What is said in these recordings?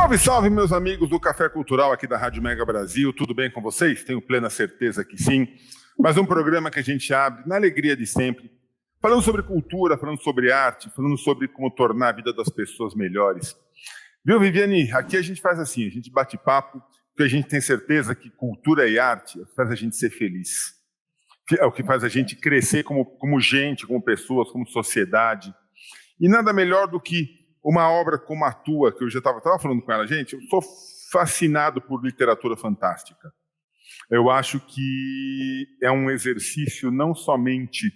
Salve, salve, meus amigos do Café Cultural aqui da Rádio Mega Brasil. Tudo bem com vocês? Tenho plena certeza que sim. Mas um programa que a gente abre na alegria de sempre, falando sobre cultura, falando sobre arte, falando sobre como tornar a vida das pessoas melhores. Viu, Viviane? Aqui a gente faz assim, a gente bate papo, porque a gente tem certeza que cultura e arte é o que faz a gente ser feliz. É o que faz a gente crescer como gente, como pessoas, como sociedade. E nada melhor do que uma obra como a tua, que eu já estava falando com ela. Gente, eu sou fascinado por literatura fantástica. Eu acho que é um exercício não somente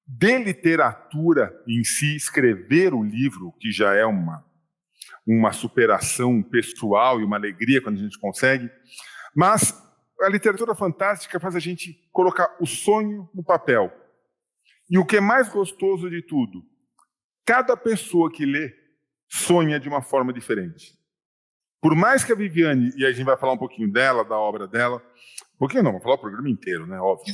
de literatura em si, escrever o livro, que já é uma superação pessoal e uma alegria quando a gente consegue, mas a literatura fantástica faz a gente colocar o sonho no papel. E o que é mais gostoso de tudo, cada pessoa que lê sonha de uma forma diferente. Por mais que a Viviane, e a gente vai falar um pouquinho dela, da obra dela, um pouquinho não, vamos falar o programa inteiro, né, óbvio.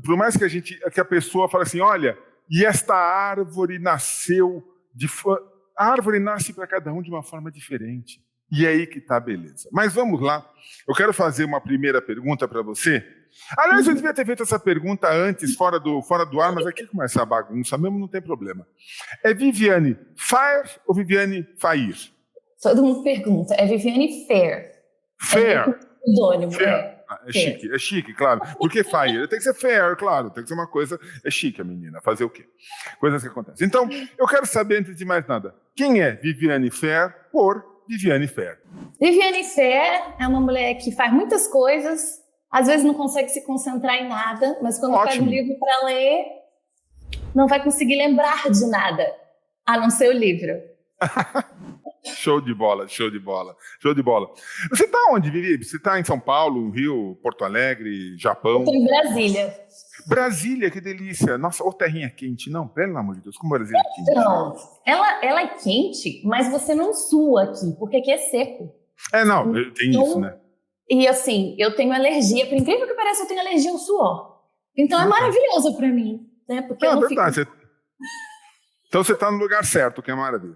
Por mais que a pessoa fale assim, olha, e esta árvore nasceu a árvore nasce para cada um de uma forma diferente. E é aí que está a beleza. Mas vamos lá, eu quero fazer uma primeira pergunta para você. Aliás, eu devia ter feito essa pergunta antes, fora do ar, mas aqui começa a bagunça mesmo, não tem problema. É Viviane Fair ou Viviane Fair? Todo mundo pergunta. É Viviane Fair. Fair? É pseudônimo, Fair. É chique, claro. Por que Fair? Tem que ser fair, claro. Tem que ser uma coisa... É chique a menina, fazer o quê? Coisas que acontecem. Então, eu quero saber, antes de mais nada, quem é Viviane Fair por Viviane Fair? Viviane Fair é uma mulher que faz muitas coisas, às vezes não consegue se concentrar em nada, mas quando pega um livro para ler, não vai conseguir lembrar de nada, a não ser o livro. Show de bola, show de bola, show de bola. Você está onde, Vivi? Você está em São Paulo, Rio, Porto Alegre, Japão? Eu estou em Brasília. Brasília, que delícia. Nossa, ô terrinha quente. Não, pelo amor de Deus, como Brasília é quente. Então, ela é quente, mas você não sua aqui, porque aqui é seco. Não, tem isso, né? E assim, eu tenho alergia, por incrível que pareça, eu tenho alergia ao suor. Então é maravilhoso para mim, né? Porque eu não verdade. Então você está no lugar certo, que é maravilha.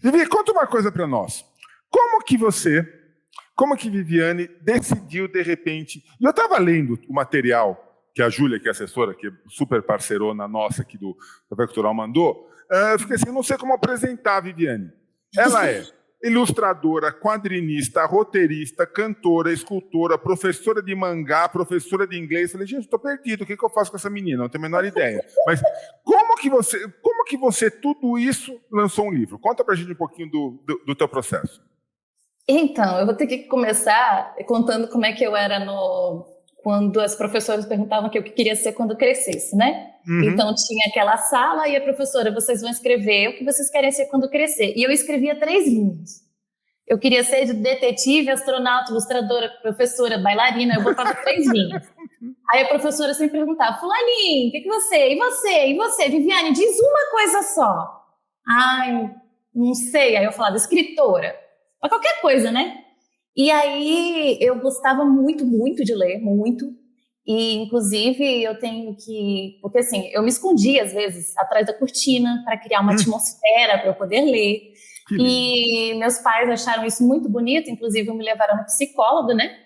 Vivi, conta uma coisa para nós. Como que Viviane decidiu de repente... E eu estava lendo o material que a Júlia, que é assessora, que é super parceirona nossa aqui do Café Cultural, mandou. Eu fiquei assim, eu não sei como apresentar a Viviane. Ela é ilustradora, quadrinista, roteirista, cantora, escultora, professora de mangá, professora de inglês. Eu falei, gente, estou perdido, o que eu faço com essa menina? Não tenho a menor ideia. Mas como que você tudo isso lançou um livro? Conta pra gente um pouquinho do teu processo. Então, eu vou ter que começar contando como é que eu era quando as professoras perguntavam o que eu queria ser quando crescesse, né? Uhum. Então, tinha aquela sala e a professora, vocês vão escrever o que vocês querem ser quando crescer. E eu escrevia 3 linhas. Eu queria ser detetive, astronauta, ilustradora, professora, bailarina, eu botava 3 linhas. Aí a professora sempre perguntava, fulaninho, o que você? E você? E você? Viviane, diz uma coisa só. Ai, não sei. Aí eu falava, escritora. Pra qualquer coisa, né? E aí eu gostava muito, muito de ler, muito. E, inclusive, eu tenho que... Porque, assim, eu me escondia, às vezes, atrás da cortina para criar uma atmosfera para eu poder ler. E meus pais acharam isso muito bonito, inclusive me levaram no psicólogo, né?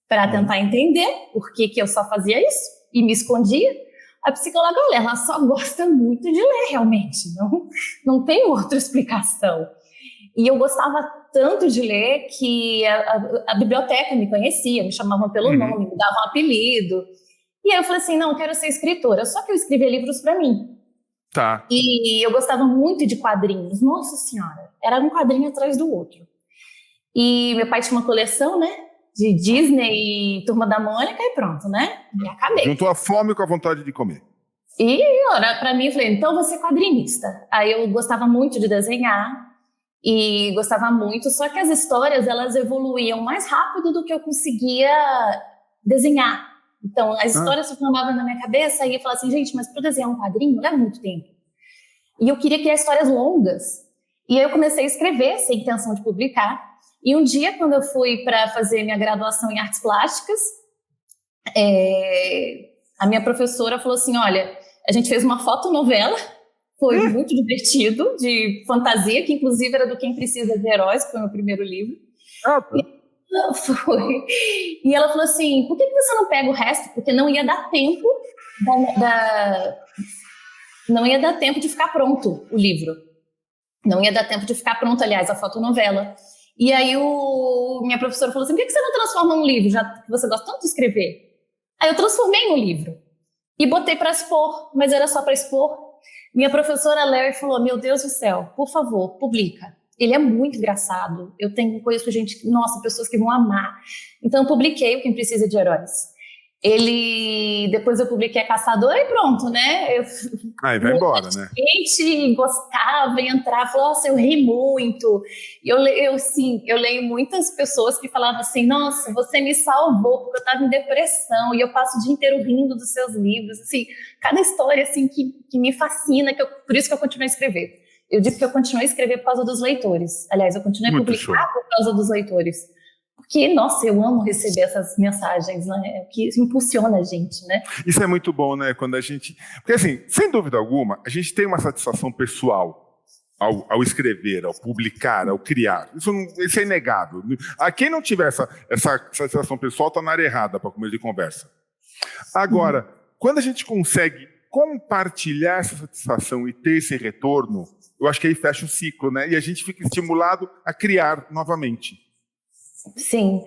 Para tentar entender por que eu só fazia isso e me escondia. A psicóloga, olha, ela só gosta muito de ler, realmente. Não tem outra explicação. E eu gostava tanto de ler que a biblioteca me conhecia, me chamavam pelo nome, me davam um apelido. E aí eu falei assim, não, eu quero ser escritora. Só que eu escrevia livros para mim. Tá. E eu gostava muito de quadrinhos. Nossa Senhora, era um quadrinho atrás do outro. E meu pai tinha uma coleção, né? De Disney e Turma da Mônica e pronto, né? E acabei. Juntou a fome com a vontade de comer. E, olha, para mim, eu falei, então eu vou ser quadrinista. Aí eu gostava muito de desenhar. E gostava muito, só que as histórias, elas evoluíam mais rápido do que eu conseguia desenhar. Então, as histórias se formavam na minha cabeça e eu falava assim, gente, mas para desenhar um quadrinho leva muito tempo. E eu queria criar histórias longas. E aí eu comecei a escrever, sem intenção de publicar. E um dia, quando eu fui para fazer minha graduação em artes plásticas, a minha professora falou assim, olha, a gente fez uma fotonovela Foi muito divertido, de fantasia, que inclusive era do Quem Precisa de Heróis, que foi o meu primeiro livro. Ah, tá. Foi. E ela falou assim, por que você não pega o resto? Porque não ia dar tempo não ia dar tempo de ficar pronto o livro. Não ia dar tempo de ficar pronto, aliás, a fotonovela. E aí minha professora falou assim, por que você não transforma num livro, já que você gosta tanto de escrever? Aí eu transformei num livro. E botei para expor, mas era só para expor. Minha professora Larry falou, meu Deus do céu, por favor, publica. Ele é muito engraçado. Eu conheço gente, nossa, pessoas que vão amar. Então eu publiquei o Quem Precisa de Heróis. Depois eu publiquei A Caçadora e pronto, né? Aí vai embora, né? Gente gostava, entrava, falou, nossa, eu ri muito. Eu leio muitas pessoas que falavam assim, nossa, você me salvou porque eu estava em depressão e eu passo o dia inteiro rindo dos seus livros. Assim, cada história assim, que me fascina, por isso que eu continuo a escrever. Eu digo que eu continuo a escrever por causa dos leitores. Aliás, eu continuo a publicar por causa dos leitores. Porque, nossa, eu amo receber essas mensagens, né? Que impulsiona a gente, né? Isso é muito bom, né? Quando a gente... Porque, assim, sem dúvida alguma, a gente tem uma satisfação pessoal ao escrever, ao publicar, ao criar. Isso é inegável. Quem não tiver essa satisfação pessoal está na área errada para começo de conversa. Agora, quando a gente consegue compartilhar essa satisfação e ter esse retorno, eu acho que aí fecha o ciclo, né? E a gente fica estimulado a criar novamente. Sim,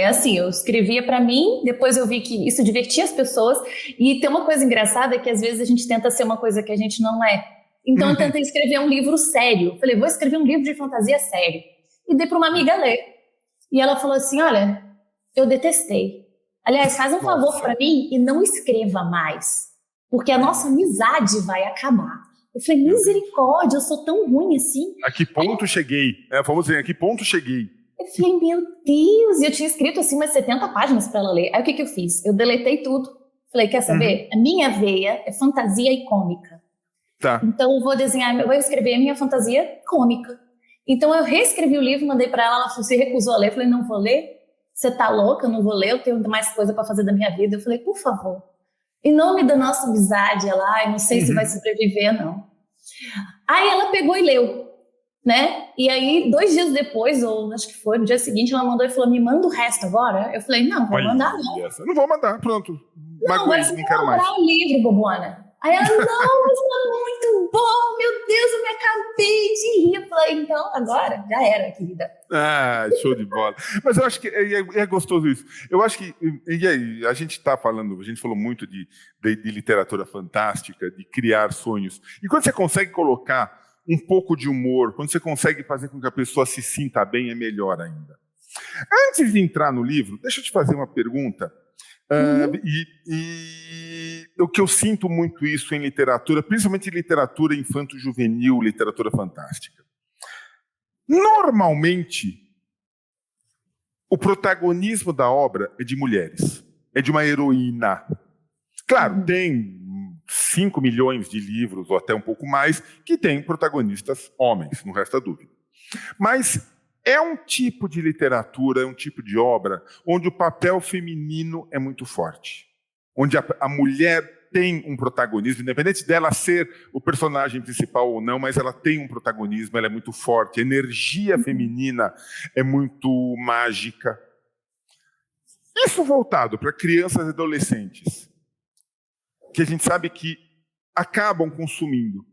assim, eu escrevia para mim, depois eu vi que isso divertia as pessoas, e tem uma coisa engraçada que às vezes a gente tenta ser uma coisa que a gente não é. Então eu tentei escrever um livro sério, falei, vou escrever um livro de fantasia sério, e dei para uma amiga ler, e ela falou assim, olha, eu detestei, aliás, faz um favor para mim e não escreva mais, porque a nossa amizade vai acabar. Eu falei, misericórdia, eu sou tão ruim assim. A que ponto cheguei? Vamos dizer, a que ponto cheguei? Eu falei, meu Deus! E eu tinha escrito assim umas 70 páginas para ela ler. Aí o que eu fiz? Eu deletei tudo. Falei, quer saber? A minha veia é fantasia e cômica. Tá. Então eu vou escrever a minha fantasia cômica. Então eu reescrevi o livro, mandei para ela se recusou a ler. Eu falei, não vou ler? Você tá louca? Eu não vou ler, eu tenho mais coisa para fazer da minha vida. Eu falei, por favor. Em nome da nossa amizade, ela, não sei se vai sobreviver, não. Aí ela pegou e leu. Né? E aí, 2 dias depois, ou acho que foi, no dia seguinte, ela mandou e falou, me manda o resto agora? Eu falei, não, vou mandar não. Não vou mandar, pronto. Não, agora você quer comprar o livro, bobona. Aí ela, não, mas tá muito bom, meu Deus, eu me acabei de rir. Eu falei, então, agora, já era, querida. Ah, show de bola. Mas eu acho que é gostoso isso. Eu acho que, e aí, a gente falou muito de literatura fantástica, de criar sonhos. E quando você consegue colocar um pouco de humor, quando você consegue fazer com que a pessoa se sinta bem, é melhor ainda. Antes de entrar no livro, deixa eu te fazer uma pergunta. O que eu sinto muito isso em literatura, principalmente literatura infanto-juvenil, literatura fantástica. Normalmente, o protagonismo da obra é de mulheres, é de uma heroína. Claro, tem 5 milhões de livros, ou até um pouco mais, que tem protagonistas homens, não resta dúvida. Mas é um tipo de literatura, é um tipo de obra onde o papel feminino é muito forte. Onde a mulher tem um protagonismo, independente dela ser o personagem principal ou não, mas ela tem um protagonismo, ela é muito forte. A energia feminina é muito mágica. Isso voltado para crianças e adolescentes, que a gente sabe que acabam consumindo.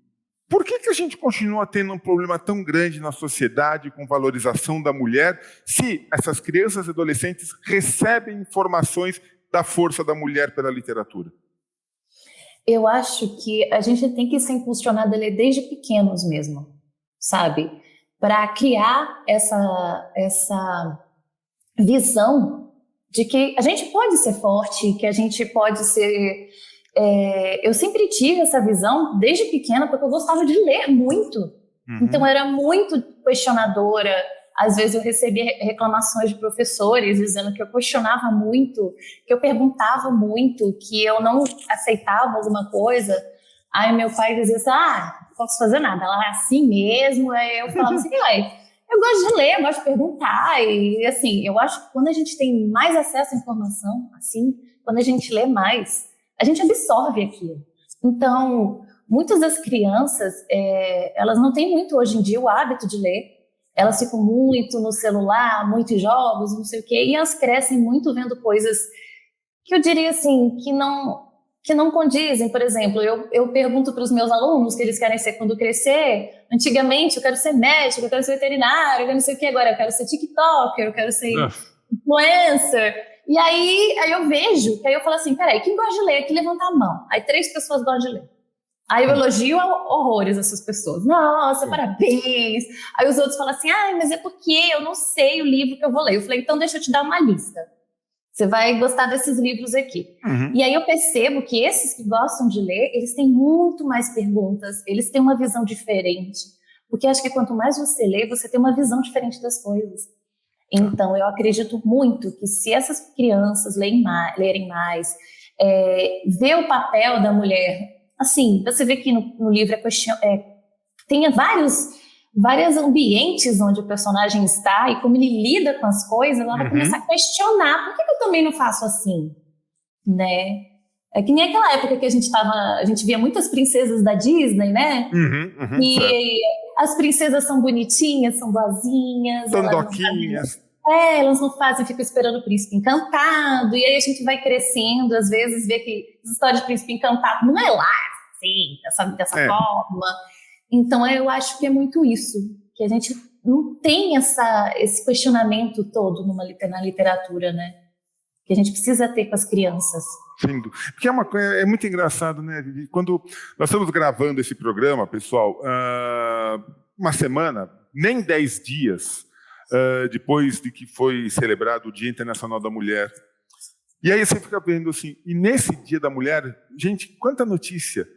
Por que a gente continua tendo um problema tão grande na sociedade com valorização da mulher, se essas crianças e adolescentes recebem informações da força da mulher pela literatura? Eu acho que a gente tem que ser impulsionado a ler desde pequenos mesmo, sabe? Para criar essa visão de que a gente pode ser forte, que a gente pode ser... eu sempre tive essa visão desde pequena, porque eu gostava de ler muito. Então eu era muito questionadora. Às vezes eu recebia reclamações de professores dizendo que eu questionava muito, que eu perguntava muito, que eu não aceitava alguma coisa. Aí meu pai dizia assim, não posso fazer nada, ela é assim mesmo. Aí eu falava assim, eu gosto de ler, eu gosto de perguntar. E assim, eu acho que quando a gente tem mais acesso à informação, assim, quando a gente lê mais, a gente absorve aquilo. Então, muitas das crianças, elas não têm muito hoje em dia o hábito de ler. Elas ficam muito no celular, muito em jogos, não sei o quê, e elas crescem muito vendo coisas que eu diria assim, que não condizem. Por exemplo, eu pergunto para os meus alunos o que eles querem ser quando crescer. Antigamente, eu quero ser médico, eu quero ser veterinário, eu quero não sei o que agora, eu quero ser tiktoker, eu quero ser influencer. E aí eu vejo, que aí eu falo assim, peraí, quem gosta de ler? Aqui levanta a mão. Aí 3 pessoas gostam de ler. Aí eu elogio horrores essas pessoas. Nossa, parabéns. Aí os outros falam assim, mas é porque eu não sei o livro que eu vou ler. Eu falei, então deixa eu te dar uma lista. Você vai gostar desses livros aqui. E aí eu percebo que esses que gostam de ler, eles têm muito mais perguntas, eles têm uma visão diferente. Porque acho que quanto mais você lê, você tem uma visão diferente das coisas. Então, eu acredito muito que se essas crianças lerem mais, ver o papel da mulher, assim, você vê que no livro tem vários ambientes onde o personagem está e como ele lida com as coisas, ela vai começar a questionar, por que eu também não faço assim? Né? É que nem aquela época que a gente via muitas princesas da Disney, né? E as princesas são bonitinhas, são boazinhas. Tondoquinhas. Elas não fazem, ficam esperando o príncipe encantado. E aí a gente vai crescendo, às vezes vê que as histórias de príncipe encantado não é lá, assim, dessa forma. Então eu acho que é muito isso, que a gente não tem esse questionamento todo na literatura, né? Que a gente precisa ter com as crianças. Sim, porque é muito engraçado, né? Quando nós estamos gravando esse programa, pessoal, uma semana, nem 10 dias depois de que foi celebrado o Dia Internacional da Mulher. E aí você fica vendo assim, e nesse Dia da Mulher, gente, quanta notícia!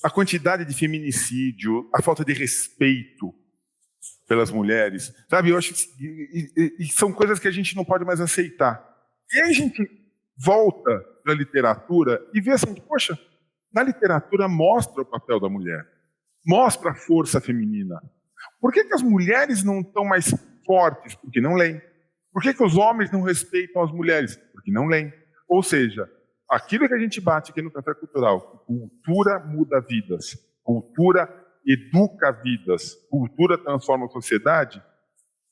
A quantidade de feminicídio, a falta de respeito pelas mulheres, sabe? Eu acho que são coisas que a gente não pode mais aceitar. E aí a gente volta para a literatura e vê assim, poxa, na literatura mostra o papel da mulher, mostra a força feminina. Por que as mulheres não estão mais fortes? Porque não leem. Por que os homens não respeitam as mulheres? Porque não leem. Ou seja, aquilo que a gente bate aqui no Café Cultural, cultura muda vidas, cultura educa vidas, cultura transforma a sociedade,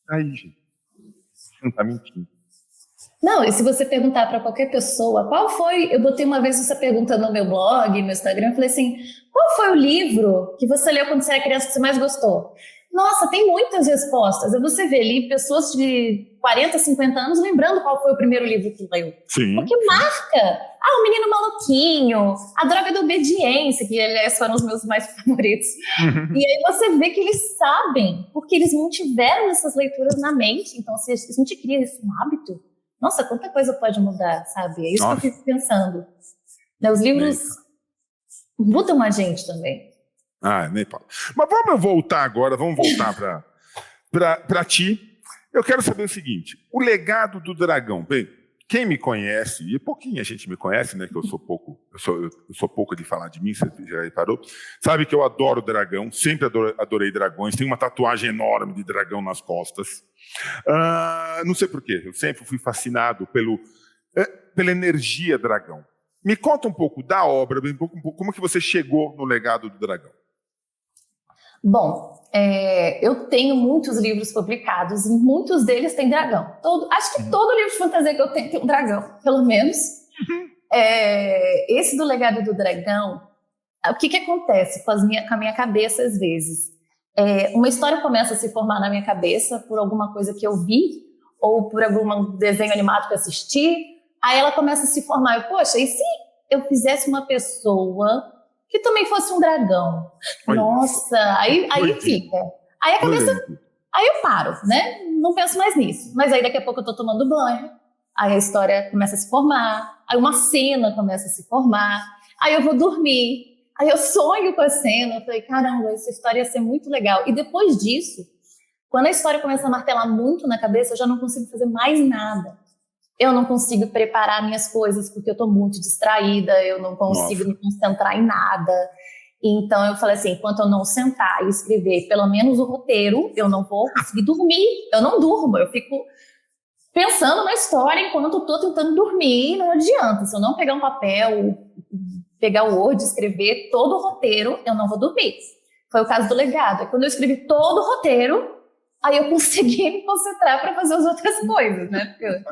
aí, gente, não está mentindo. Não, e se você perguntar para qualquer pessoa, eu botei uma vez essa pergunta no meu blog, no Instagram, eu falei assim, qual foi o livro que você leu quando você era criança que você mais gostou? Nossa, tem muitas respostas. Você vê ali pessoas de 40, 50 anos lembrando qual foi o primeiro livro que leu. Sim. Porque marca. O Menino Maluquinho, A Droga da Obediência, que aliás foram os meus mais favoritos. E aí você vê que eles sabem, porque eles mantiveram essas leituras na mente. Então, se a gente cria isso um hábito, nossa, quanta coisa pode mudar, sabe? É isso que eu fico pensando. Os livros mudam a gente também. Nem falo. Mas vamos voltar para ti. Eu quero saber o seguinte, o legado do dragão. Bem, quem me conhece, e pouquinha gente me conhece, né, que eu sou pouco de falar de mim, você já reparou, sabe que eu adoro dragão, sempre adorei dragões, tenho uma tatuagem enorme de dragão nas costas. Não sei porquê, eu sempre fui fascinado pela energia dragão. Me conta um pouco da obra, como que você chegou no legado do dragão? Bom, eu tenho muitos livros publicados e muitos deles têm dragão. Acho que todo livro de fantasia que eu tenho tem um dragão, pelo menos. Esse do legado do dragão, o que acontece com a minha cabeça às vezes? Uma história começa a se formar na minha cabeça por alguma coisa que eu vi ou por algum desenho animado que eu assisti, aí ela começa a se formar. Poxa, e se eu fizesse uma pessoa que também fosse um dragão? Nossa, aí fica. Aí a cabeça... Aí eu paro, né? Não penso mais nisso. Mas aí daqui a pouco eu tô tomando banho, aí a história começa a se formar, aí uma cena começa a se formar, aí eu vou dormir, aí eu sonho com a cena, eu falei, caramba, essa história ia ser muito legal. E depois disso, quando a história começa a martelar muito na cabeça, eu já não consigo fazer mais nada. Eu não consigo preparar minhas coisas porque eu estou muito distraída, eu não consigo me concentrar em nada. Então eu falei assim, enquanto eu não sentar e escrever pelo menos o roteiro, eu não vou conseguir dormir. Eu não durmo, eu fico pensando na história enquanto eu estou tentando dormir, não adianta. Se eu não pegar um papel, pegar o Word, escrever todo o roteiro, eu não vou dormir. Foi o caso do Legado. Quando eu escrevi todo o roteiro, aí eu consegui me concentrar para fazer as outras coisas, né? Porque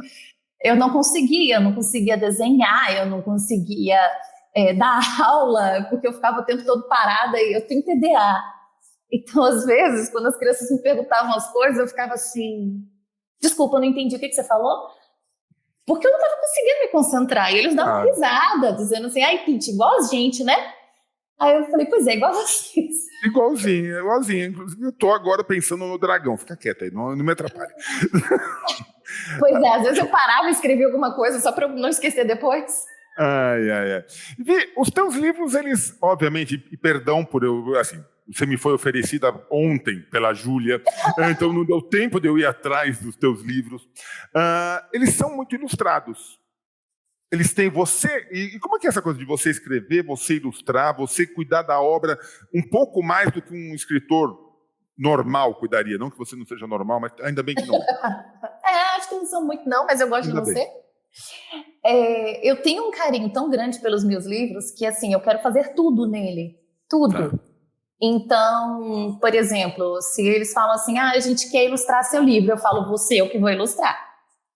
eu não conseguia desenhar, eu não conseguia dar aula, porque eu ficava o tempo todo parada e eu tenho TDA. Então, às vezes, quando as crianças me perguntavam as coisas, eu ficava assim, desculpa, eu não entendi o que você falou, porque eu não estava conseguindo me concentrar. E eles davam risada, dizendo assim, ai, Pitty, igual a gente, né? Aí eu falei, pois é, igual a vocês. Igualzinho. Inclusive, eu tô agora pensando no dragão. Fica quieta aí, não me atrapalhe. Pois é, às vezes eu parava e escrevia alguma coisa só para eu não esquecer depois. Ai. Vi, os teus livros, eles, obviamente, e perdão por eu, assim, você me foi oferecida ontem pela Júlia, então não deu tempo de eu ir atrás dos teus livros. Eles são muito ilustrados. Eles têm você... E como é que é essa coisa de você escrever, você ilustrar, você cuidar da obra um pouco mais do que um escritor normal cuidaria? Não que você não seja normal, mas ainda bem que não. Acho que não sou muito não, mas eu gosto ainda de você. Eu tenho um carinho tão grande pelos meus livros que, assim, eu quero fazer tudo nele. Tudo. Tá. Então, por exemplo, se eles falam assim, a gente quer ilustrar seu livro, eu falo, você, eu que vou ilustrar.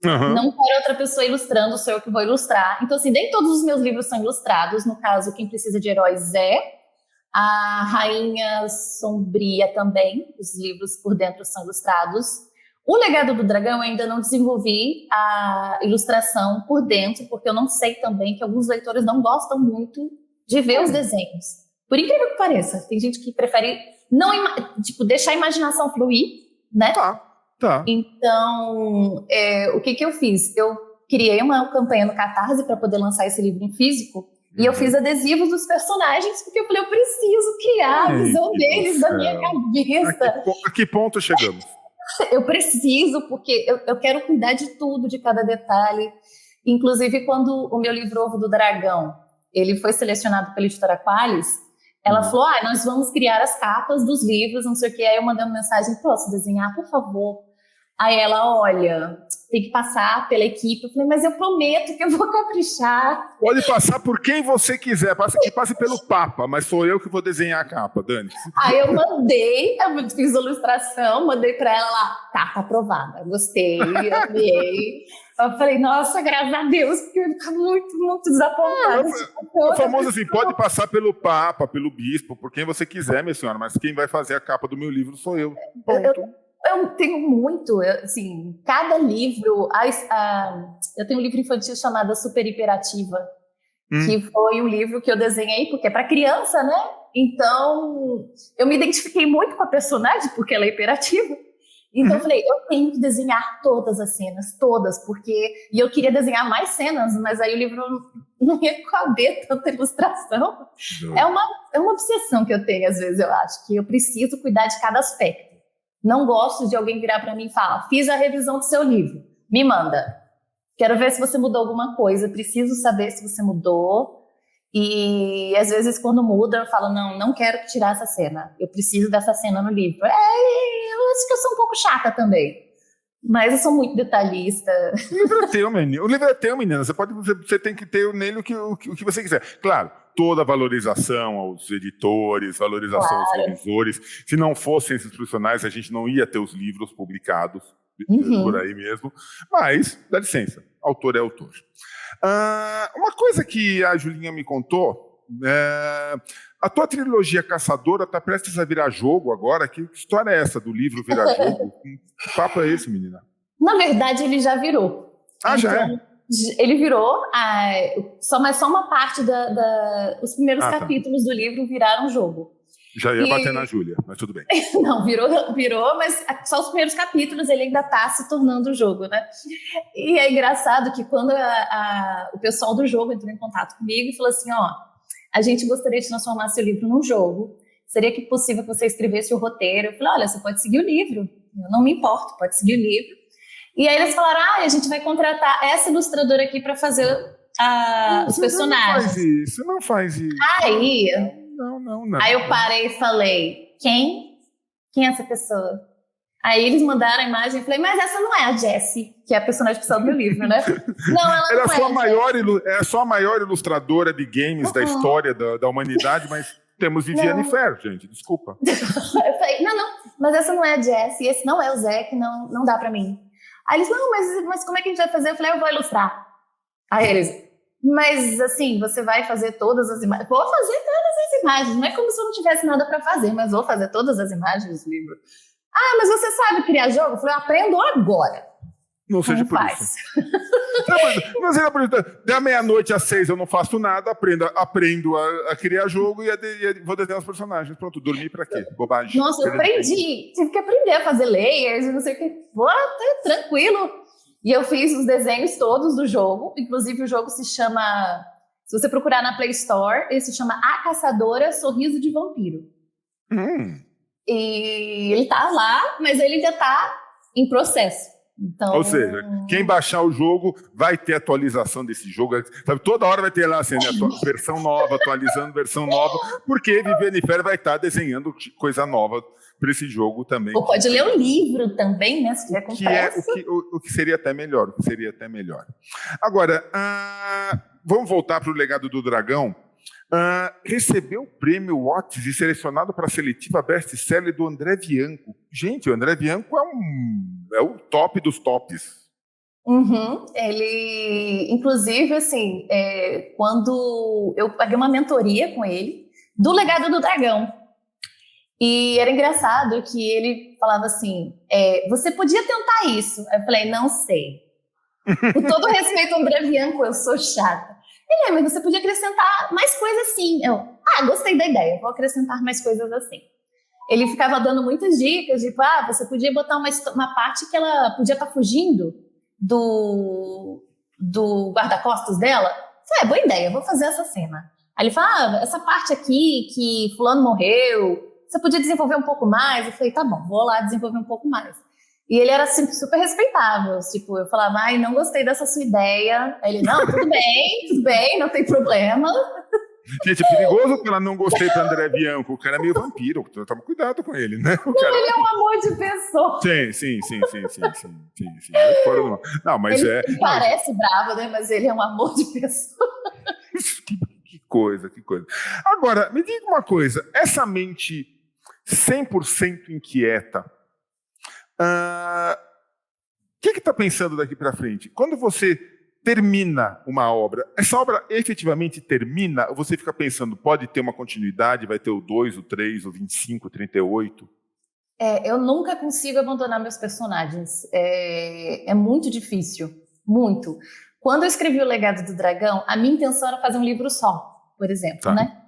Uhum. Não quero outra pessoa ilustrando, sou eu que vou ilustrar. Então, assim, nem todos os meus livros são ilustrados. No caso, Quem Precisa de Heróis a Rainha Sombria também. Os livros por dentro são ilustrados. O Legado do Dragão eu ainda não desenvolvi a ilustração por dentro, porque eu não sei também que alguns leitores não gostam muito de ver os desenhos. Por incrível que pareça, tem gente que prefere não, deixar a imaginação fluir, né? Tá. Então, o que eu fiz? Eu criei uma campanha no Catarse para poder lançar esse livro em físico, e eu fiz adesivos dos personagens, porque eu falei, eu preciso criar a visão deles da minha cabeça. A que ponto chegamos? Eu preciso, porque eu quero cuidar de tudo, de cada detalhe. Inclusive, quando o meu livro Ovo do Dragão, ele foi selecionado pela editora Qualis, ela falou, nós vamos criar as capas dos livros, não sei o quê. Aí eu mandei uma mensagem, posso desenhar, por favor? Aí ela, olha, tem que passar pela equipe. Eu falei, mas eu prometo que eu vou caprichar. Pode passar por quem você quiser, passe pelo Papa, mas sou eu que vou desenhar a capa, Dani. Aí eu fiz a ilustração, mandei pra ela lá, tá aprovada, gostei, amei. Eu falei, nossa, graças a Deus, porque eu fico muito, muito desapontada. O famoso assim, pode passar pelo Papa, pelo Bispo, por quem você quiser, minha senhora, mas quem vai fazer a capa do meu livro sou eu. Ponto. Eu tenho muito, assim, cada livro... eu tenho um livro infantil chamado Super Hiperativa, que foi um livro que eu desenhei, porque é para criança, né? Então, eu me identifiquei muito com a personagem, porque ela é hiperativa. Então, eu falei, eu tenho que desenhar todas as cenas, todas, porque... E eu queria desenhar mais cenas, mas aí o livro não ia caber tanta ilustração. É uma obsessão que eu tenho, às vezes, eu acho, que eu preciso cuidar de cada aspecto. Não gosto de alguém virar para mim e falar, fiz a revisão do seu livro, me manda. Quero ver se você mudou alguma coisa, preciso saber se você mudou. E às vezes quando muda eu falo, não quero tirar essa cena, eu preciso dessa cena no livro. Eu acho que eu sou um pouco chata também, mas eu sou muito detalhista. O livro é teu, menina. O livro é teu, menina. Você tem que ter nele o que você quiser. Claro, toda valorização aos editores, valorização aos revisores. Se não fossem esses profissionais, a gente não ia ter os livros publicados por aí mesmo. Mas, dá licença, autor é autor. Uma coisa que a Julinha me contou, a tua trilogia Caçadora está prestes a virar jogo agora. Que história é essa do livro virar jogo? Que papo é esse, menina? Na verdade, ele já virou. Já é? Ele virou, mas só uma parte os primeiros capítulos do livro viraram jogo. Já ia bater na Júlia, mas tudo bem. Não, virou, mas só os primeiros capítulos ele ainda está se tornando o jogo, né? E é engraçado que quando o pessoal do jogo entrou em contato comigo e falou assim, a gente gostaria de transformar seu livro num jogo. Seria que possível que você escrevesse o roteiro? Eu falei, olha, você pode seguir o livro. Eu não me importo, pode seguir o livro. E aí eles falaram, a gente vai contratar essa ilustradora aqui para fazer os personagens. Não faz isso. Aí... Não. Aí eu parei e falei, quem é essa pessoa? Aí eles mandaram a imagem e falei, mas essa não é a Jessie, que é a personagem principal do meu livro, né? Não, ela não é só a maior ilustradora de games da história da humanidade, mas temos Viviane Ferro, gente, desculpa. Eu falei, não, mas essa não é a Jessie, esse não é o Zack, não dá pra mim. Aí eles, não, mas como é que a gente vai fazer? Eu falei, eu vou ilustrar. Aí eles, mas assim, você vai fazer todas as imagens? Vou fazer todas as imagens, não é como se eu não tivesse nada pra fazer, mas vou fazer todas as imagens do livro. Ah, mas você sabe criar jogo? Eu falei, eu aprendo agora. Não seja por isso. Mas da meia-noite às 6 eu não faço nada, aprendo a criar jogo e vou desenhar os personagens. Pronto, dormir pra quê? Bobagem. Nossa, eu aprendi. Tive que aprender a fazer layers e não sei o que. Pô, tranquilo. E eu fiz os desenhos todos do jogo. Inclusive o jogo se chama... Se você procurar na Play Store, ele se chama A Caçadora Sorriso de Vampiro. E ele tá lá, mas ele ainda tá em processo. Então... Ou seja, quem baixar o jogo vai ter atualização desse jogo. Sabe, toda hora vai ter lá assim, né, versão nova, atualizando versão nova, porque Viviane Ferro vai estar desenhando coisa nova para esse jogo também. Ou pode ler o livro também, né? Se tiver com pressa. O que seria até melhor. Agora, vamos voltar para o Legado do Dragão. Recebeu o prêmio Watts e selecionado para a seletiva best-seller do André Bianco. Gente, o André Bianco é o top dos tops. Ele, inclusive, assim, quando eu paguei uma mentoria com ele do Legado do Dragão. E era engraçado que ele falava assim, você podia tentar isso. Eu falei, não sei. Com todo respeito ao André Bianco, eu sou chata. Mas você podia acrescentar mais coisas assim. Gostei da ideia, vou acrescentar mais coisas assim. Ele ficava dando muitas dicas, tipo, você podia botar uma parte que ela podia estar fugindo do guarda-costas dela. Eu falei, boa ideia, vou fazer essa cena. Aí ele fala, essa parte aqui que fulano morreu, você podia desenvolver um pouco mais? Eu falei, tá bom, vou lá desenvolver um pouco mais. E ele era assim, super respeitável, tipo, eu falava, não gostei dessa sua ideia. Aí ele, não, tudo bem, não tem problema. Gente, é perigoso que ela não gostei do André Bianco, o cara é meio vampiro, toma cuidado com ele, né? Ele é um amor de pessoa. Sim. Não, mas ele parece bravo, né? Mas ele é um amor de pessoa. Que coisa. Agora, me diga uma coisa, essa mente 100% inquieta, o que está pensando daqui para frente? Quando você termina uma obra, essa obra efetivamente termina, ou você fica pensando, pode ter uma continuidade, vai ter o 2, o 3, o 25, o 38? Eu nunca consigo abandonar meus personagens. É muito difícil, muito. Quando eu escrevi O Legado do Dragão, a minha intenção era fazer um livro só, por exemplo, né?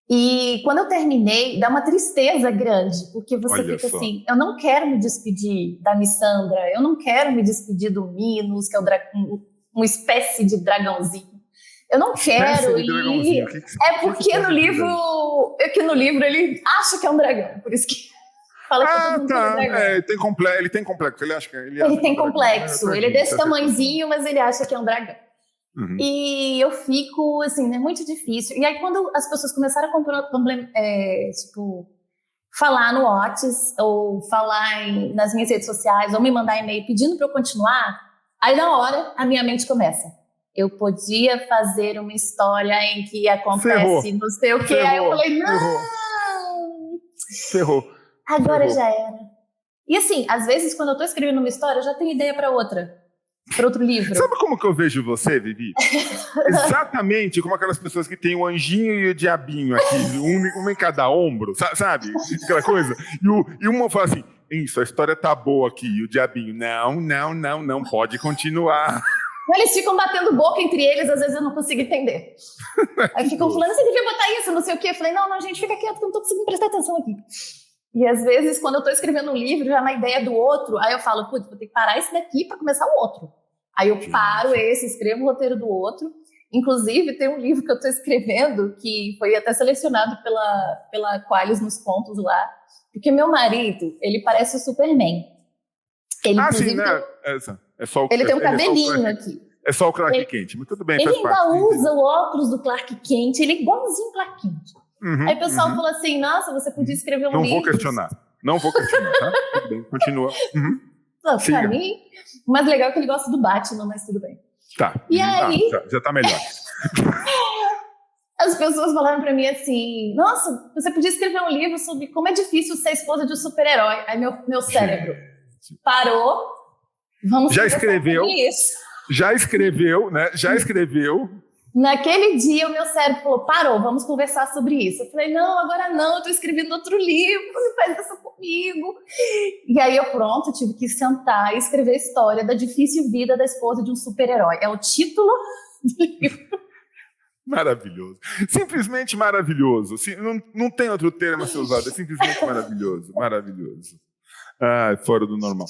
E quando eu terminei, dá uma tristeza grande, porque você fica assim, eu não quero me despedir da Missandra, eu não quero me despedir do Minos, que é uma espécie de dragãozinho. Eu não quero ir... porque no livro ele acha que é um dragão, por isso que fala que ele tem complexo, ele tem complexo, ele é desse tamanhozinho, mas ele acha que é um dragão. E eu fico, assim, é muito difícil. E aí, quando as pessoas começaram a falar no Whats, ou falar nas minhas redes sociais, ou me mandar e-mail pedindo para eu continuar, aí na hora a minha mente começa. Eu podia fazer uma história em que acontece não sei o quê. Aí eu falei, não! Ferrou. Agora já era. E assim, às vezes, quando eu tô escrevendo uma história, eu já tenho ideia para outro livro. Sabe como que eu vejo você, Vivi? Exatamente como aquelas pessoas que têm o anjinho e o diabinho aqui, um em cada ombro, sabe? Aquela coisa. E uma fala assim, isso, a história tá boa aqui. E o diabinho, não, pode continuar. Eles ficam batendo boca entre eles, às vezes eu não consigo entender. Aí ficam falando, você devia botar isso, não sei o quê. Eu falei, não, gente, fica quieto, que eu não tô conseguindo prestar atenção aqui. E às vezes, quando eu tô escrevendo um livro, já na ideia do outro, aí eu falo, putz, vou ter que parar esse daqui para começar o outro. Aí eu paro esse, escrevo o roteiro do outro. Inclusive, tem um livro que eu tô escrevendo, que foi até selecionado pela Qualis nos pontos lá, porque meu marido, ele parece o Superman. Ele, sim, né? Ele tem um cabelinho aqui. É só o Clark Kent, mas tudo bem. Ele ainda usa o óculos do Clark Kent, ele é igualzinho o Clark Kent. Aí o pessoal falou assim, nossa, você podia escrever um livro... Não vou questionar. Não vou questionar, tá? Tudo bem, continua. Uhum. Pra mim, o mais legal é que ele gosta do Batman, mas tudo bem. Tá. E aí... já tá melhor. As pessoas falaram pra mim assim, nossa, você podia escrever um livro sobre como é difícil ser esposa de um super-herói. Aí meu cérebro parou, vamos já escreveu isso. Já escreveu, né? Já escreveu. Naquele dia o meu cérebro falou, parou, vamos conversar sobre isso. Eu falei, não, agora não, eu tô escrevendo outro livro, não faz isso comigo. E aí eu tive que sentar e escrever a história da difícil vida da esposa de um super-herói. É o título do livro. Maravilhoso. Simplesmente maravilhoso. Não tem outro termo a ser usado. É simplesmente maravilhoso. Maravilhoso. Fora do normal.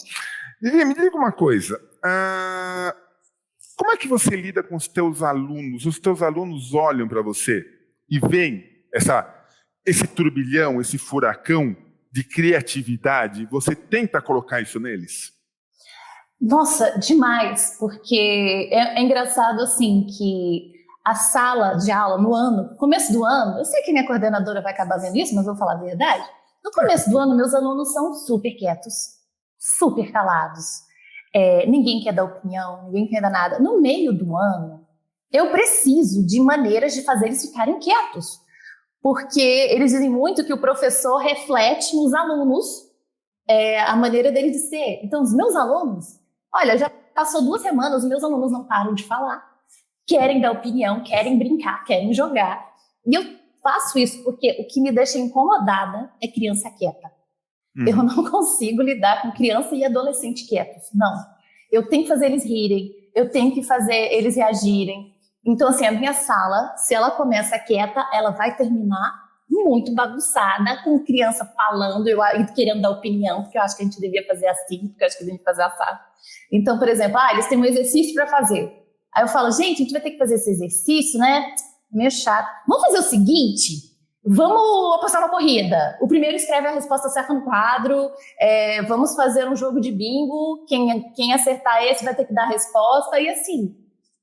Lívia, me diga uma coisa. Como é que você lida com os teus alunos? Os teus alunos olham para você e veem esse turbilhão, esse furacão de criatividade. Você tenta colocar isso neles? Nossa, demais. Porque é engraçado assim que a sala de aula no começo do ano, eu sei que minha coordenadora vai acabar vendo isso, mas vou falar a verdade. No começo do ano, meus alunos são super quietos, super calados. Ninguém quer dar opinião, ninguém quer dar nada. No meio do ano, eu preciso de maneiras de fazer eles ficarem quietos. Porque eles dizem muito que o professor reflete nos alunos a maneira deles de ser. Então, os meus alunos, olha, já passou 2 semanas, os meus alunos não param de falar. Querem dar opinião, querem brincar, querem jogar. E eu faço isso porque o que me deixa incomodada é criança quieta. Eu não consigo lidar com criança e adolescente quietos. Não. Eu tenho que fazer eles rirem, eu tenho que fazer eles reagirem. Então, assim, a minha sala, se ela começa quieta, ela vai terminar muito bagunçada, com criança falando, eu querendo dar opinião, porque eu acho que a gente devia fazer assim, porque eu acho que a gente devia fazer assado. Então, por exemplo, eles têm um exercício para fazer. Aí eu falo, gente, a gente vai ter que fazer esse exercício, né? Meio chato. Vamos fazer o seguinte, vamos apostar uma corrida. O primeiro escreve a resposta certa no quadro, vamos fazer um jogo de bingo, quem acertar esse vai ter que dar a resposta, e assim.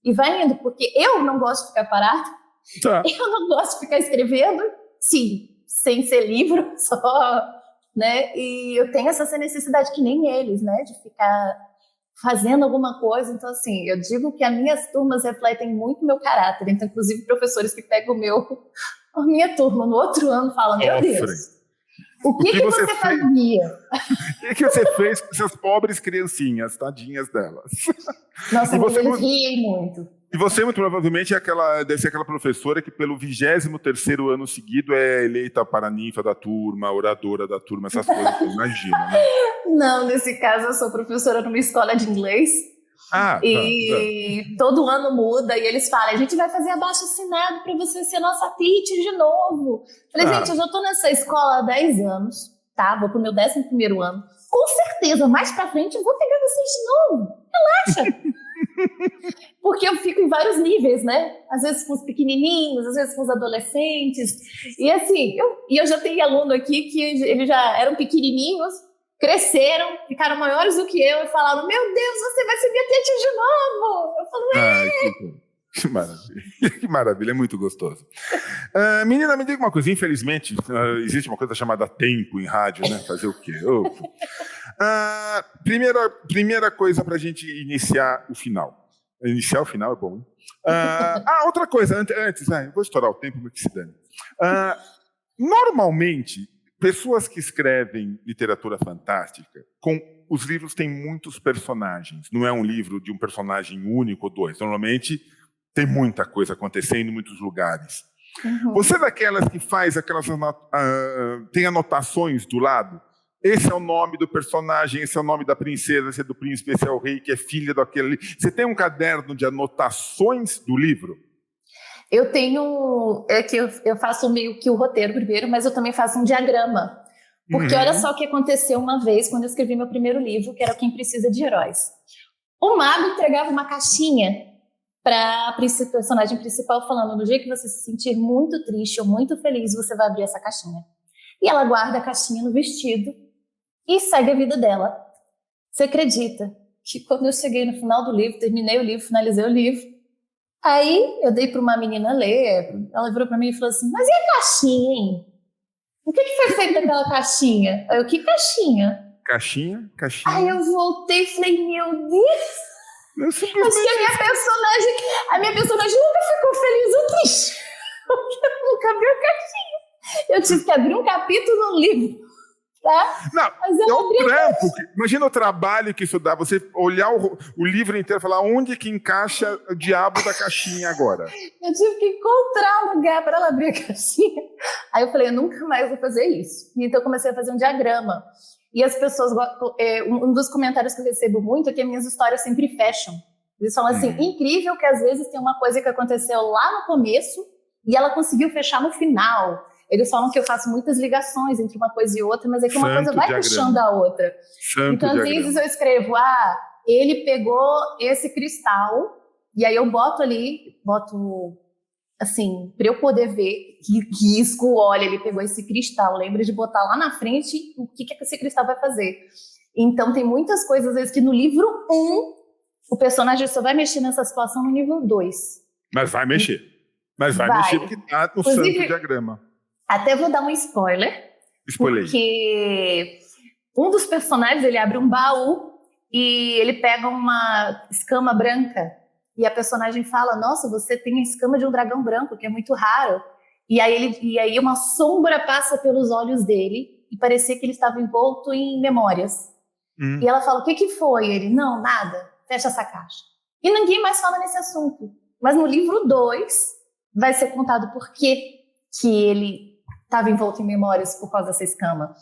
E vai indo, porque eu não gosto de ficar parado, eu não gosto de ficar escrevendo, sim, sem ser livro, só, né? E eu tenho essa necessidade que nem eles, né? De ficar fazendo alguma coisa. Então, assim, eu digo que as minhas turmas refletem muito meu caráter. Então, inclusive, professores que pegam a minha turma no outro ano falam, meu Deus, o que você fazia? O que você fez com essas pobres criancinhas, tadinhas delas? Nossa, eles riem muito. E você, muito provavelmente, deve ser aquela professora que, pelo 23º ano seguido, é eleita paraninfa da turma, oradora da turma, essas coisas que eu imagino, né? Não, nesse caso, eu sou professora numa escola de inglês. Todo ano muda e eles falam, a gente vai fazer abaixo-assinado para você ser nossa teacher de novo. Falei, gente, eu já estou nessa escola há 10 anos, tá? Vou pro meu 11º ano. Com certeza, mais pra frente eu vou pegar vocês de novo. Relaxa. Porque eu fico em vários níveis, né? Às vezes com os pequenininhos, às vezes com os adolescentes. E assim, eu já tenho aluno aqui que eles já eram pequenininhos, cresceram, ficaram maiores do que eu e falaram, meu Deus, você vai ser minha teacher de novo. Eu falo, que maravilha, que maravilha, é muito gostoso. Menina, me diga uma coisa, infelizmente, existe uma coisa chamada tempo em rádio, né? Fazer o quê? Primeira coisa para a gente iniciar o final. Iniciar o final é bom, hein? Outra coisa, antes, eu vou estourar o tempo, mas que se dane. Normalmente, pessoas que escrevem literatura fantástica, os livros têm muitos personagens. Não é um livro de um personagem único ou 2. Normalmente, tem muita coisa acontecendo em muitos lugares. Uhum. Você é daquelas que faz tem anotações do lado? Esse é o nome do personagem, esse é o nome da princesa, esse é do príncipe, esse é o rei, que é filha daquele... Você tem um caderno de anotações do livro? Eu tenho... eu faço meio que o roteiro primeiro, mas eu também faço um diagrama. Porque olha só o que aconteceu uma vez, quando eu escrevi meu primeiro livro, que era Quem Precisa de Heróis. O mago entregava uma caixinha para a personagem principal, falando, no dia que você se sentir muito triste ou muito feliz, você vai abrir essa caixinha. E ela guarda a caixinha no vestido e segue a vida dela. Você acredita que quando eu cheguei no final do livro, terminei o livro, finalizei o livro, aí eu dei para uma menina ler, ela virou para mim e falou assim, mas e a caixinha, hein? o que foi feito daquela caixinha? Aí eu, que caixinha? Caixinha. Aí eu voltei e falei, meu Deus, acho que a minha personagem nunca ficou feliz ou triste. Porque eu nunca vi a caixinha. Eu tive que abrir um capítulo no livro. Tá? Não, mas é um trampo. Imagina o trabalho que isso dá. Você olhar o livro inteiro e falar onde que encaixa o diabo da caixinha agora. Eu tive que encontrar um lugar para ela abrir a caixinha. Aí eu falei, eu nunca mais vou fazer isso. Então eu comecei a fazer um diagrama. E as pessoas, um dos comentários que eu recebo muito é que minhas histórias sempre fecham. Eles falam assim, incrível que às vezes tem uma coisa que aconteceu lá no começo e ela conseguiu fechar no final. Eles falam que eu faço muitas ligações entre uma coisa e outra, mas é que uma coisa vai puxando a outra. Então, às vezes eu escrevo, ele pegou esse cristal, e aí eu boto assim, para eu poder ver, risco, olha, ele pegou esse cristal, lembra de botar lá na frente o que esse cristal vai fazer. Então, tem muitas coisas, às vezes, que no livro 1, o personagem só vai mexer nessa situação no livro 2. Mas vai mexer. Mexer porque está no santo diagrama. Até vou dar um spoiler. Porque um dos personagens, ele abre um baú e ele pega uma escama branca. E a personagem fala, nossa, você tem a escama de um dragão branco, que é muito raro. E aí uma sombra passa pelos olhos dele e parecia que ele estava envolto em memórias. E ela fala, o que foi? Ele, não, nada, fecha essa caixa. E ninguém mais fala nesse assunto. Mas no livro 2 vai ser contado por que ele estava envolto em memórias por causa dessa escama.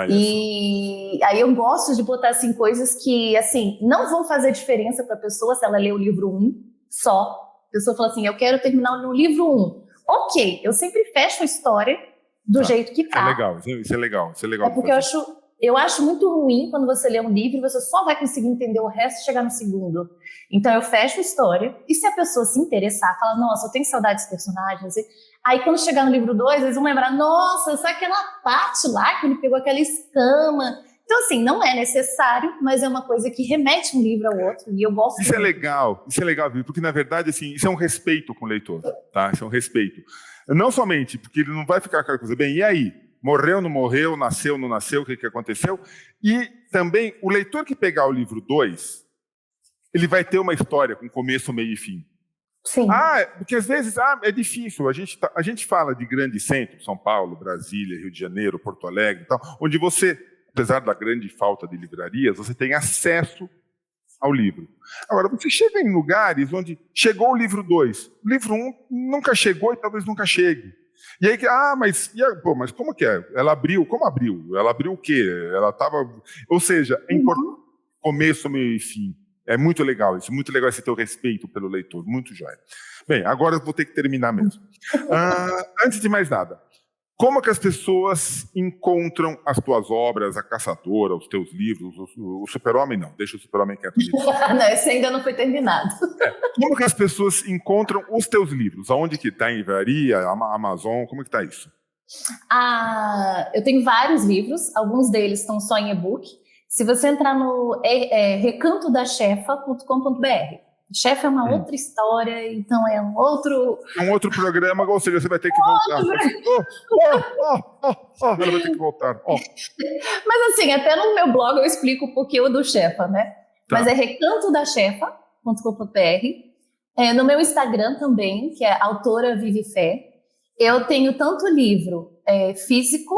E aí eu gosto de botar assim, coisas que assim, não vão fazer diferença para a pessoa se ela ler o livro 1 só. A pessoa fala assim, eu quero terminar no livro 1. Ok, eu sempre fecho a história do jeito que tá. Isso é legal. É porque eu acho muito ruim quando você lê um livro e você só vai conseguir entender o resto e chegar no segundo. Então eu fecho a história e se a pessoa se interessar, fala, nossa, eu tenho saudade dos personagens. Aí quando chegar no livro 2, eles vão lembrar, nossa, só aquela parte lá que ele pegou aquela escama. Então assim, não é necessário, mas é uma coisa que remete um livro ao outro e eu gosto Isso é legal, viu? Porque na verdade, assim, isso é um respeito com o leitor, tá? Isso é um respeito. Não somente porque ele não vai ficar aquela coisa, bem, e aí? Morreu, não morreu, nasceu, não nasceu, o que aconteceu? E também, o leitor que pegar o livro 2, ele vai ter uma história com começo, meio e fim. Sim. Porque às vezes é difícil. A gente fala de grandes centros, São Paulo, Brasília, Rio de Janeiro, Porto Alegre e tal, onde você, apesar da grande falta de livrarias, você tem acesso ao livro. Agora, você chega em lugares onde chegou o livro 2, o livro 1 nunca chegou e talvez nunca chegue. E aí, mas como que é? Ela abriu, como abriu? Ela abriu o quê? Ela estava... Ou seja, é importante começo, meio e fim. É muito legal isso, muito legal esse teu respeito pelo leitor, muito jóia. Bem, agora eu vou ter que terminar mesmo. Antes de mais nada, como que as pessoas encontram as tuas obras, a Caçadora, os teus livros, o Super-Homem não, deixa o Super-Homem quieto. Não, esse ainda não foi terminado. Como que as pessoas encontram os teus livros? Aonde que está? Em livraria, Amazon, como que está isso? Eu tenho vários livros, alguns deles estão só em e-book. Se você entrar no recantodachefa.com.br, Chefe é uma outra história, então é um outro... É um outro programa, ou seja, você vai ter que voltar. Ela vai ter que voltar. Mas assim, até no meu blog eu explico o porquê do Chefa, né? Tá. Mas é recantodachefa.com.br. No meu Instagram também, que é autora Vive Fé, eu tenho tanto livro físico,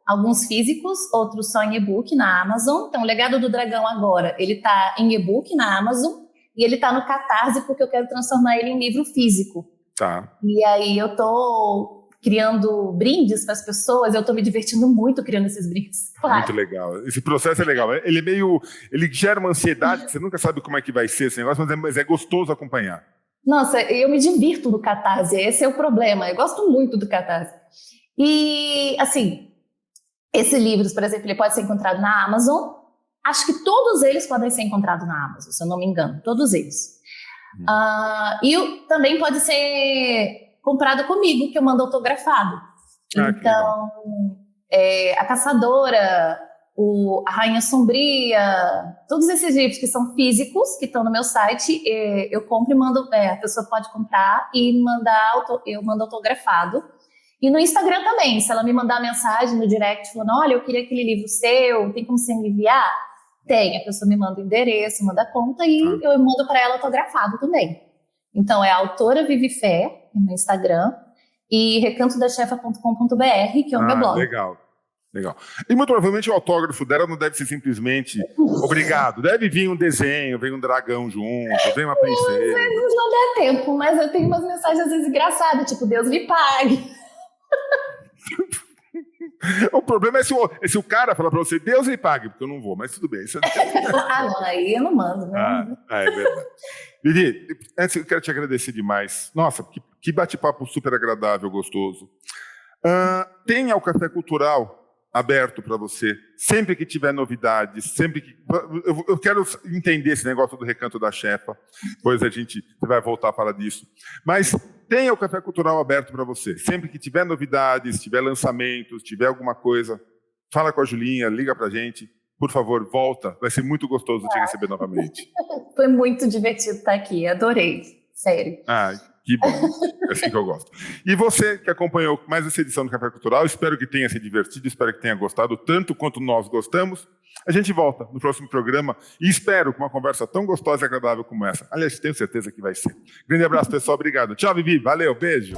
alguns físicos, outros só em e-book na Amazon. Então, o Legado do Dragão agora, ele está em e-book na Amazon e ele está no Catarse porque eu quero transformar ele em livro físico. Tá. E aí eu tô criando brindes para as pessoas, eu tô me divertindo muito criando esses brindes. Claro. Muito legal. Esse processo é legal. Ele gera uma ansiedade que você nunca sabe como é que vai ser esse negócio, mas é gostoso acompanhar. Nossa, eu me divirto no Catarse, esse é o problema. Eu gosto muito do Catarse. E, assim, esses livros, por exemplo, ele pode ser encontrado na Amazon. Acho que todos eles podem ser encontrados na Amazon, se eu não me engano. Todos eles. E também pode ser comprado comigo, que eu mando autografado. Então, a Caçadora, a Rainha Sombria, todos esses livros que são físicos, que estão no meu site, eu compro e mando, a pessoa pode comprar e eu mando autografado. E no Instagram também, se ela me mandar mensagem no direct falando, olha, eu queria aquele livro seu, tem como você me enviar? Tem, a pessoa me manda o endereço, manda a conta e eu mando para ela autografado também. Então é autora Vivi Fé no Instagram e recantodachefa.com.br, que é o meu blog. Legal. E muito provavelmente o autógrafo dela não deve ser simplesmente obrigado. Deve vir um desenho, vem um dragão junto, vem uma princesa. Às vezes não dá tempo, mas eu tenho umas mensagens às vezes engraçadas, tipo, Deus lhe pague. O problema é se o cara falar pra você, Deus lhe pague, porque eu não vou, mas tudo bem. Isso não, aí eu não mando, né? É verdade. Vivi, antes eu quero te agradecer demais. Nossa, que bate-papo super agradável, gostoso. Tenha o Café Cultural aberto para você, sempre que tiver novidades, sempre que... Eu quero entender esse negócio do Recanto da Chefa, depois você vai voltar a falar disso. Mas tenha o Café Cultural aberto para você, sempre que tiver novidades, tiver lançamentos, tiver alguma coisa, fala com a Julinha, liga para a gente, por favor, volta, vai ser muito gostoso te receber novamente. Foi muito divertido estar aqui, adorei, sério. Que bom, é assim que eu gosto. E você que acompanhou mais essa edição do Café Cultural, espero que tenha se divertido, espero que tenha gostado tanto quanto nós gostamos. A gente volta no próximo programa e espero com uma conversa tão gostosa e agradável como essa. Aliás, tenho certeza que vai ser. Grande abraço, pessoal, obrigado. Tchau, Vivi, valeu, beijo.